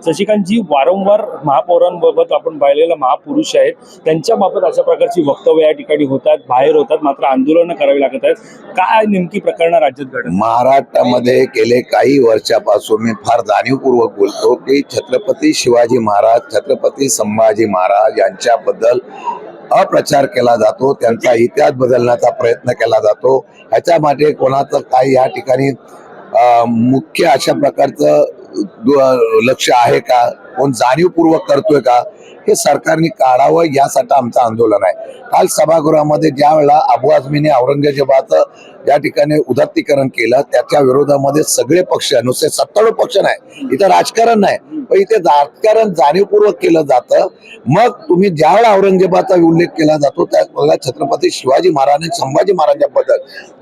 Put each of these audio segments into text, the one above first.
शशिकांतजी वारंवार महापौरांबाबत आपण पाहिलेला महापुरुष आहेत, त्यांच्याबाबत अशा प्रकारची वक्तव्य या ठिकाणी होतात, बाहेर होतात, मात्र आंदोलनं करावी लागत आहेत. काय नेमकी प्रकरण राज्यात घडत? महाराष्ट्रामध्ये गेले काही वर्षापासून मी फार जाणीवपूर्वक बोलतो की छत्रपती शिवाजी महाराज, छत्रपती संभाजी महाराज यांच्याबद्दल अप्रचार केला जातो, त्यांचा इतिहास बदलण्याचा प्रयत्न केला जातो. ह्याच्या मागे कोणाचं काही या ठिकाणी मुख्य अशा प्रकारचं लक्ष आहे का, कोण जाणीवपूर्वक करतोय का, हे सरकारने काढावं यासाठी आमचं आंदोलन आहे. काल सभागृहामध्ये ज्या वेळेला अबू आझमीने औरंगजेबाचं ज्या ठिकाणी उदात्तीकरण केलं, त्याच्या विरोधामध्ये सगळे पक्ष, नुसते 70 पक्ष नाही, इथं राजकारण नाही, पण इथे राजकारण जाणीवपूर्वक केलं जातं. मग तुम्ही ज्या वेळेला औरंगजेबाचा उल्लेख केला जातो त्यावेळेला छत्रपती शिवाजी महाराज आणि संभाजी महाराजांबद्दल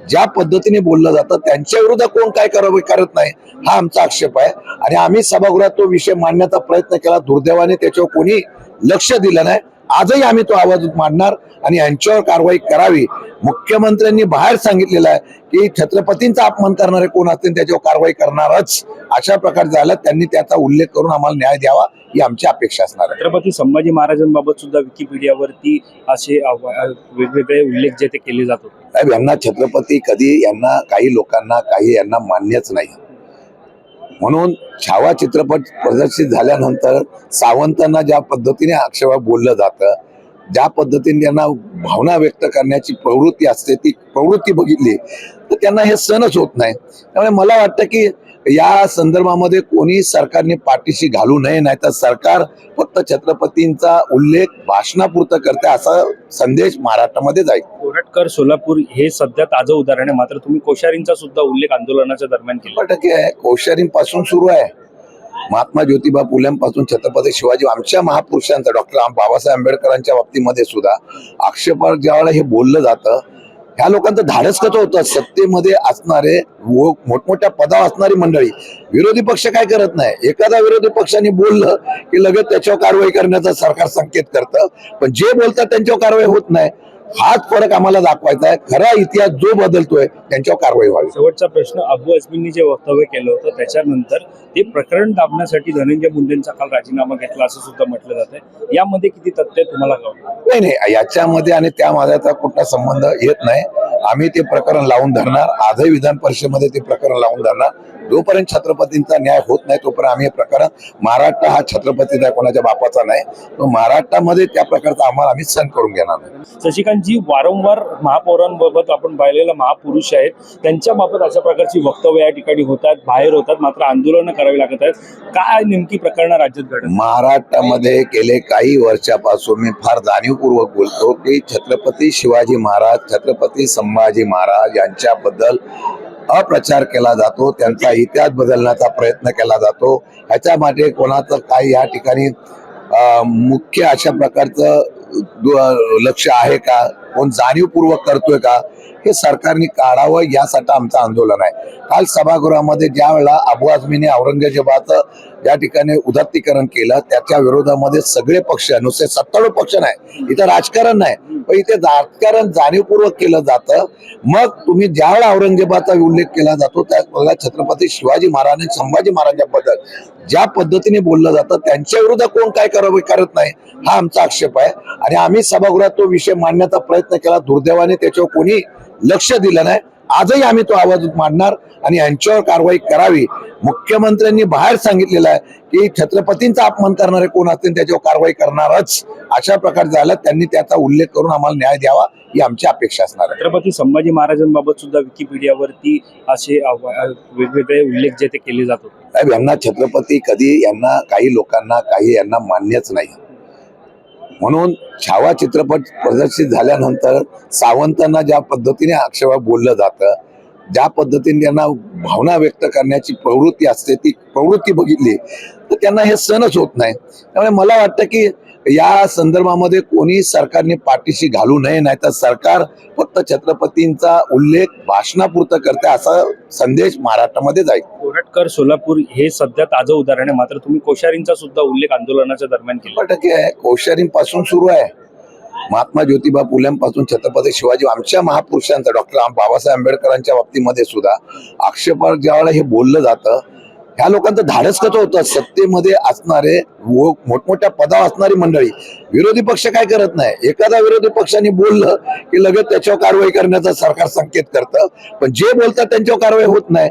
ज्या पद्धतीने बोललं जातं त्यांच्या विरोधात कोण काय करत नाही, हा आमचा आक्षेप आहे. आणि आम्ही सभागृहात तो विषय मांडण्याचा प्रयत्न केला, दुर्दैवाने त्याच्यावर कोणी लक्ष दिलं नाही. आजही आम्ही तो आवाज मांडणार आणि यांच्यावर कारवाई करावी. मुख्यमंत्र्यांनी बाहेर सांगितलेलं आहे की छत्रपतींचा अपमान करणारे कोण असतील त्याच्यावर कारवाई करणारच. अशा प्रकारे झालं, त्यांनी त्याचा उल्लेख करून आम्हाला न्याय द्यावा ही आमची अपेक्षा असणार आहे. छत्रपती संभाजी महाराजांबाबत सुद्धा विकिपीडियावरती असे वेगवेगळे उल्लेख जे ते केले जात होते. साहेब, यांना छत्रपती कधी, यांना काही लोकांना काही यांना मान्यच नाही. म्हणून छावा चित्रपट प्रदर्शित झाल्यानंतर सावंतांना ज्या पद्धतीने आक्षेपार्ह बोललं जातं, ज्या पद्धतीने त्यांना भावना व्यक्त करण्याची प्रवृत्ती असते, ती प्रवृत्ती बघितली तर त्यांना हे सहनच होत नाही. त्यामुळे मला वाटतं की या संदर्भामध्ये कोणी सरकारने पाठीशी घालू नये, नाही तर सरकार फक्त छत्रपतींचा उल्लेख भाषणापुरतं करते असा संदेश महाराष्ट्रामध्ये जाईल. कोरटकर सोलापूर हे सध्या ताजं उदाहरण आहे, मात्र तुम्ही कोश्यारींचा सुद्धा उल्लेख आंदोलनाच्या दरम्यान केला. 100% आहे. कोश्यारींपासून सुरू आहे, महात्मा ज्योतिबा फुलेंपासून छत्रपती शिवाजी, आमच्या महापुरुषांचा डॉक्टर बाबासाहेब आंबेडकरांच्या बाबतीमध्ये सुद्धा आक्षेपार्ह ज्यावेळेला हे बोललं जातं, ह्या लोकांचं धाडस कसं होतं, सत्तेमध्ये असणारे मोठमोठ्या पदावर असणारी मंडळी, विरोधी पक्ष काय करत नाही. एखादा विरोधी पक्षाने बोललं की लगेच त्याच्यावर कारवाई करण्याचा सरकार संकेत करतं, पण जे बोलतात त्यांच्यावर कारवाई होत नाही. हाच फरक आम्हाला दाखवायचा आहे. खरा इतिहास जो बदलतोय त्यांच्यावर कारवाई व्हावी. शेवटचा प्रश्न, अबू आझमींनी जे वक्तव्य केलं होतं त्याच्यानंतर ते प्रकरण दाबण्यासाठी धनंजय मुंडेंचा काल राजीनामा घेतला असं सुद्धा म्हटलं जातंय. यामध्ये किती तथ्य तुम्हाला कळलं? नाही, याच्यामध्ये आणि त्या माझ्याचा कुठला संबंध येत नाही. आम्ही ते प्रकरण लावून धरणार, आजही विधान परिषदेमध्ये ते प्रकरण लावून धरणार. जोपर्यंत छत्रपतींचा न्याय होत नाही तोपर्यंत आम्ही हे प्रकरण, महाराष्ट्र हा छत्रपतीचा कोणाच्या बापाचा नाही, तो महाराष्ट्रामध्ये त्या प्रकारचा आम्हाला आम्ही सहन करून घेणार नाही. शशिकांतजी वारंवार महापौरांबाबत आपण पाहिलेला महापुरुष आहेत, त्यांच्याबाबत अशा प्रकारची वक्तव्य या ठिकाणी होतात, बाहेर होतात, मात्र आंदोलनं करावी लागत आहेत. काय नेमकी प्रकरण राज्यात घडत? महाराष्ट्रामध्ये गेले काही वर्षापासून मी फार जाणीवपूर्वक बोलतो की छत्रपती शिवाजी महाराज, छत्रपती संभाजी महाराज यांच्याबद्दल अप्रचार केला जातो, त्यांचा इतिहास बदलण्याचा प्रयत्न केला जातो. ह्याच्या मागे कोणाचं काही या ठिकाणी मुख्य अशा प्रकारचं लक्ष आहे का, कोण जाणीवपूर्वक करतोय का, हे सरकारने काढावं यासाठी आमचं आंदोलन आहे. काल सभागृहामध्ये ज्या वेळेला अबू आझमीने औरंगजेबाचं ज्या ठिकाणी उदात्तीकरण केलं, त्याच्या विरोधामध्ये सगळे पक्ष, नुसते 70 पक्ष नाही, इथं राजकारण नाही, पण इथे राजकारण जाणीवपूर्वक केलं जातं. मग तुम्ही ज्या वेळेला औरंगजेबाचा उल्लेख केला जातो त्यावेळेला छत्रपती शिवाजी महाराज आणि संभाजी महाराजांबद्दल ज्या पद्धतीने बोललं जातं त्यांच्या विरोधात कोण काय करत नाही, हा आमचा आक्षेप आहे. आणि आम्ही सभागृहात तो विषय मांडण्याचा प्रयत्न केला, दुर्दैवाने त्याच्यावर कोणी लक्ष दिलं नाही. आजही आम्ही तो आवाज मांडणार आणि यांच्यावर कारवाई करावी. मुख्यमंत्र्यांनी बाहेर सांगितलेलं आहे की छत्रपतींचा अपमान करणारे कोण असतील त्याच्यावर कारवाई करणारच. अशा प्रकारे झालं, त्यांनी त्याचा उल्लेख करून आम्हाला न्याय द्यावा ही आमची अपेक्षा असणार आहे. छत्रपती संभाजी महाराजांबाबत सुद्धा विकिपीडियावरती असे वेगवेगळे उल्लेख जे ते केले जात होते. साहेब, यांना छत्रपती कधी, यांना काही लोकांना काही यांना मान्यच नाही. म्हणून छावा चित्रपट प्रदर्शित झाल्यानंतर सावंतांना ज्या पद्धतीने आक्षेपार्ह बोललं जातं, ज्या पद्धतीने त्यांना भावना व्यक्त करण्याची प्रवृत्ती असते, ती प्रवृत्ती बघितली तर त्यांना हे सहनच होत नाही. त्यामुळे मला वाटतं की या संदर्भामध्ये कोणी सरकारने पाठीशी घालू नये, नाही तर सरकार फक्त छत्रपतींचा उल्लेख भाषणापुरतं करते असा संदेश महाराष्ट्रामध्ये जाईल. कोरटकर सोलापूर हे सध्या ताजं उदाहरण आहे, मात्र तुम्ही कोश्यारींचा सुद्धा उल्लेख आंदोलनाच्या दरम्यान केला. 100% आहे. कोश्यारींपासून सुरू आहे, महात्मा ज्योतिबा फुलेंपासून छत्रपती शिवाजी, आमच्या महापुरुषांचा डॉक्टर बाबासाहेब आंबेडकरांच्या बाबतीमध्ये सुद्धा आक्षेपार्ह ज्यावेळेला हे बोललं जातं, ह्या लोकांचं धाडस कसं होतं, सत्तेमध्ये असणारे व मोठमोठ्या पदावर असणारी मंडळी विरोधी पक्ष काय करत नाही. एखादा विरोधी पक्षाने बोललं की लगेच त्याच्यावर कारवाई करण्याचा सरकार संकेत करतं, पण जे बोलतात त्यांच्यावर कारवाई होत नाही.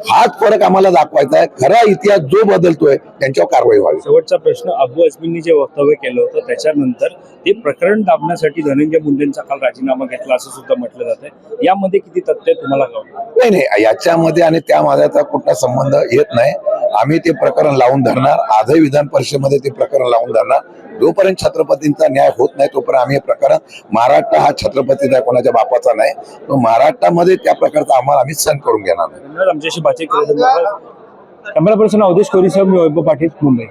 हाच फरक आम्हाला दाखवायचा आहे. खरा इतिहास जो बदलतोय त्यांच्यावर कारवाई व्हावी. शेवटचा प्रश्न, अबू आझमींनी जे वक्तव्य केलं होतं त्याच्यानंतर ते प्रकरण दाबण्यासाठी धनंजय मुंडेंचा काल राजीनामा घेतला असं सुद्धा म्हटलं जात आहे. यामध्ये किती तथ्य तुम्हाला कळलं? नाही, याच्यामध्ये आणि त्या माझ्याचा कुठला संबंध येत नाही. आम्ही ते प्रकरण लावून धरणार. आजही विधान परिषदेमध्ये ते प्रकरण लावून धरणार. जोपर्यंत छत्रपतींचा न्याय होत नाही तोपर्यंत आम्ही हे प्रकरण, महाराष्ट्र हा छत्रपतीचा कोणाच्या बापाचा नाही, तो महाराष्ट्रामध्ये त्या प्रकारचा आम्हाला आम्ही सहन करून घेणार नाही. धन्यवाद आमच्याशी बातचीत केल्याबद्दल. कॅमेरा पर्सन अवधेश कोरीसह मी वैभव पाटील, मुंबई.